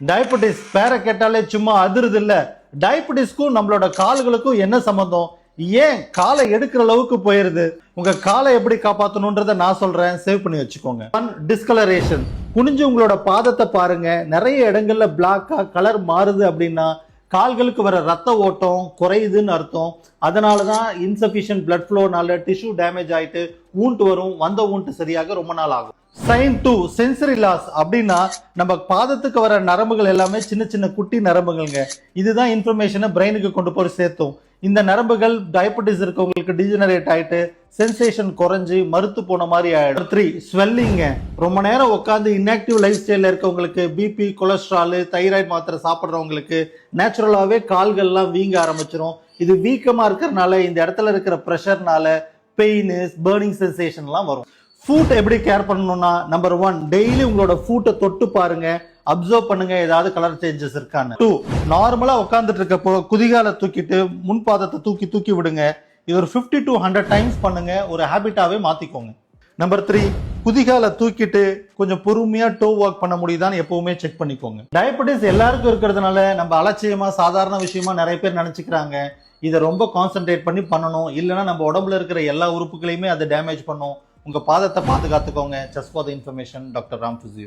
Diabetes பேரை கேட்டாலே சும்மா அதிருது இல்ல. டயபெட்டிஸ்க்கும் நம்மளோட கால்களுக்கும் என்ன சம்பந்தம்? ஏன் காலை எடுக்கிற அளவுக்கு போயிருது? உங்க காலை எப்படி காப்பாற்றணும்ன்றத நான் சொல்றேன், சேவ் பண்ணி வச்சுக்கோங்க. டிஸ்கலரேஷன், குனிஞ்சு உங்களோட பாதத்தை பாருங்க, நிறைய இடங்கள்ல பிளாக்கா கலர் மாறுது அப்படின்னா கால்களுக்கு வர ரத்த ஓட்டம் குறையுதுன்னு அர்த்தம். அதனாலதான் இன்சபிஷியன்ட் பிளட் ஃப்ளோனால டிஷ்யூ டேமேஜ் ஆயிட்டு வூண்ட் வரும். வந்த வூண்ட் சரியாக ரொம்ப நாள் ஆகும். சைன் 2 சென்சரி லாஸ் அப்படின்னா நம்ம பாதத்துக்கு வர நரம்புகள் எல்லாமே சின்ன சின்ன குட்டி நரம்புகள்ங்க. இதுதான் இன்ஃபர்மேஷனை பிரெயினுக்கு கொண்டு போய் சேர்த்தோம். இந்த நரம்புகள் டயபெட்டிஸ் இருக்கவங்களுக்கு டிஜெனரேட் ஆயிட்டு சென்சேஷன் குறைஞ்சு மறுத்து போன மாதிரி ஆயிடும். 3 ஸ்வெல்லிங்க, ரொம்ப நேரம் உட்காந்து இன்ஆக்டிவ் லைஃப் ஸ்டைல இருக்கவங்களுக்கு, பிபி, கொலஸ்ட்ரால், தைராய்டு மாத்திரை சாப்பிட்றவங்களுக்கு நேச்சுரலாவே கால்கள்லாம் வீங்க ஆரம்பிச்சிடும். இது வீக்கமா இருக்கிறதுனால இந்த இடத்துல இருக்கிற ப்ரெஷர்னால பெயின், பர்னிங் சென்சேஷன்லாம் வரும். ஃபுட் எப்படி கேர் பண்ணணும்னா, நம்பர் 1, டெய்லி உங்களோட ஃபுட்டை தொட்டு பாருங்க, அப்சர்வ் பண்ணுங்க ஏதாவது கலர் சேஞ்சஸ் இருக்கான்னு. 2, நார்மலா உட்காந்துட்டு இருக்கப்போ குதிகால தூக்கிட்டு முன்பாதத்தை தூக்கி தூக்கி விடுங்க. இது ஒரு 50 to 100 டைம்ஸ் பண்ணுங்க, ஒரு ஹேபிட்டாவே மாத்திக்கோங்க. நம்பர் 3, குதிகால தூக்கிட்டு கொஞ்சம் பொறுமையா டோ வாக் பண்ண முடியுதான்னு எப்பவுமே செக் பண்ணிக்கோங்க. டயபெட்டிஸ் எல்லாருக்கும் இருக்கிறதுனால நம்ம அலட்சியமா சாதாரண விஷயமா நிறைய பேர் நினைச்சுக்கிறாங்க. இதை ரொம்ப கான்சென்ட்ரேட் பண்ணி பண்ணணும், இல்லைன்னா நம்ம உடம்புல இருக்கிற எல்லா உறுப்புகளையுமே அதை டேமேஜ் பண்ணும். உங்க பாதத்தை பாதுகாத்துக்கோங்க. Just for the information, doctor Ram physio.